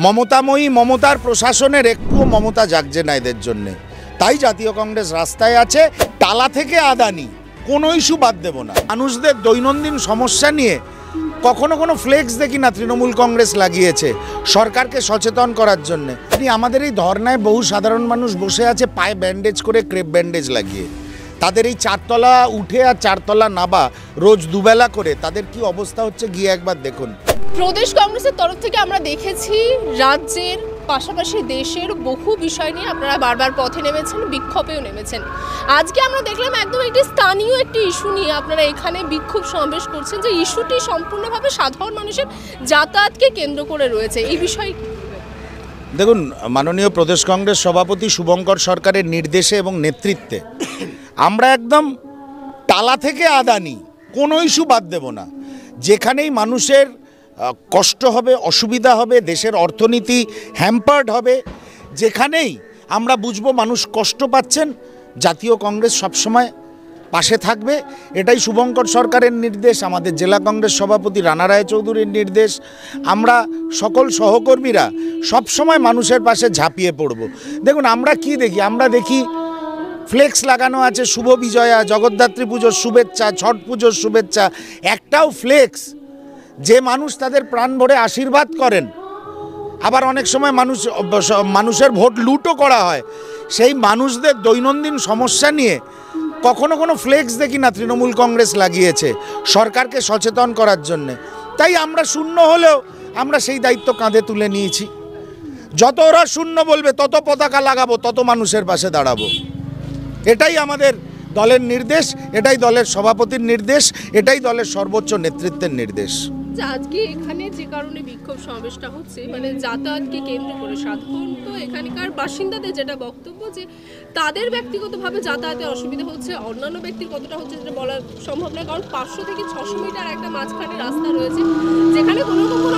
মমতাময়ী মমতার প্রশাসনের একটুও মমতা জাগছে না এদের জন্যে। তাই জাতীয় কংগ্রেস রাস্তায় আছে। টালা থেকে আদানি কোনো ইস্যু বাদ দেব না। মানুষদের দৈনন্দিন সমস্যা নিয়ে কখনো কোনো ফ্লেক্স দেখি না তৃণমূল কংগ্রেস লাগিয়েছে সরকারকে সচেতন করার জন্যে। আমাদের এই ধর্নায় বহু সাধারণ মানুষ বসে আছে পায়ে ব্যান্ডেজ করে, ক্রেপ ব্যান্ডেজ লাগিয়ে। তাদের এই চারতলা উঠে আর চারতলা নাবা রোজ দুবেলা করে তাদের কি অবস্থা হচ্ছে গিয়ে একবার দেখুন। প্রদেশ কংগ্রেসের তরফ থেকে আমরা দেখেছি রাজ্যের পাশাপাশি দেশের বহু বিষয় নিয়ে আপনারা বারবার পথে নেমেছেন, বিক্ষোভেও নেমেছেন। আজকে আমরা দেখলাম একদম একটি স্থানীয় একটি ইস্যু নিয়ে আপনারা এখানে বিক্ষোভ সমাবেশ করছেন, যে ইস্যুটি সম্পূর্ণভাবে সাধারণ মানুষের যাতায়াতকে কেন্দ্র করে রয়েছে। এই বিষয়ে দেখুন, মাননীয় প্রদেশ কংগ্রেস সভাপতি শুভঙ্কর সরকারের নির্দেশে এবং নেতৃত্বে আমরা একদম টালা থেকে আদানি কোনো ইস্যু বাদ দেব না। যেখানেই মানুষের কষ্ট হবে, অসুবিধা হবে, দেশের অর্থনীতি হ্যাম্পার্ড হবে, যেখানেই আমরা বুঝবো মানুষ কষ্ট পাচ্ছেন, জাতীয় কংগ্রেস সবসময় পাশে থাকবে। এটাই শুভঙ্কর সরকারের নির্দেশ, আমাদের জেলা কংগ্রেস সভাপতি রানা রায়চৌধুরীর নির্দেশ। আমরা সকল সহকর্মীরা সবসময় মানুষের পাশে ঝাঁপিয়ে পড়ব। দেখুন, আমরা কি দেখি? আমরা দেখি ফ্লেক্স লাগানো আছে, শুভ বিজয়া, জগদ্ধাত্রী পুজোর শুভেচ্ছা, ছট পুজোর শুভেচ্ছা। একটাও ফ্লেক্স যে মানুষ তাদের প্রাণ ভরে আশীর্বাদ করেন, আবার অনেক সময় মানুষের ভোট লুটও করা হয়, সেই মানুষদের দৈনন্দিন সমস্যা নিয়ে কখনো কোনো ফ্লেক্স দেখি না তৃণমূল কংগ্রেস লাগিয়েছে সরকারকে সচেতন করার জন্যে। তাই আমরা শূন্য হলেও আমরা সেই দায়িত্ব কাঁধে তুলে নিয়েছি। যত ওরা শূন্য বলবে তত পতাকা লাগাবো, তত মানুষের পাশে দাঁড়াবো। এটাই আমাদের দলের নির্দেশ, এটাই দলের সভাপতির নির্দেশ, এটাই দলের সর্বোচ্চ নেতৃত্বের নির্দেশ। আজকে এখানে যে কারণে বিক্ষোভ সমাবেশটা হচ্ছে, মানে যাতায়াতকে কেন্দ্র করে, সাধারণত এখানকার বাসিন্দাদের যেটা বক্তব্য যে তাদের ব্যক্তিগতভাবে যাতায়াতে অসুবিধা হচ্ছে, অন্যান্য ব্যক্তির কতটা হচ্ছে যেটা বলা সম্ভব নয়। কারণ 500 থেকে 600 মিটার একটা মাঝখানে রাস্তা রয়েছে, যেখানে কোনো রকম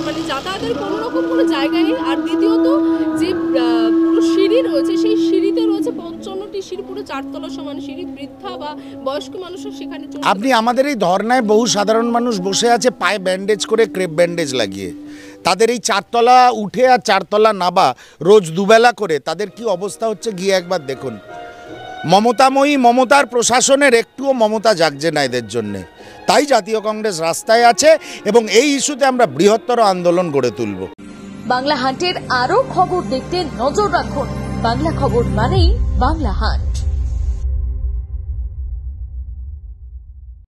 মানে যাতায়াতের কোনো রকম কোনো জায়গা নেই। আর দ্বিতীয়ত যে পুরো সিঁড়ি রয়েছে, সেই সিঁড়িতে রয়েছে 55টি সিঁড়ি, পুরো 4 তলা সমান সিঁড়ি। বৃদ্ধা বা বয়স্ক মানুষও সেখানে। আপনি আমাদের এই ধর্নায় বহু সাধারণ মানুষ বসে আছে পায়ে ব্যান্ডেজ করে, ক্রেপ ব্যান্ডেজ লাগিয়ে। তাদের এই চারতলা উঠে আর চারতলা নাবা রোজ দুবেলা করে তাদের কি অবস্থা হচ্ছে গিয়ে একবার দেখুন। মমতাময়ী মমতার প্রশাসনের একটুও মমতা জাগছে না এদের জন্যে। তাই জাতীয় কংগ্রেস রাস্তায় আছে এবং এই ইস্যুতে আমরা বৃহত্তর আন্দোলন গড়ে তুলব। বাংলা হান্টের আরো খবর দেখতে নজর রাখুন। বাংলা খবর মানেই বাংলা হান্ট।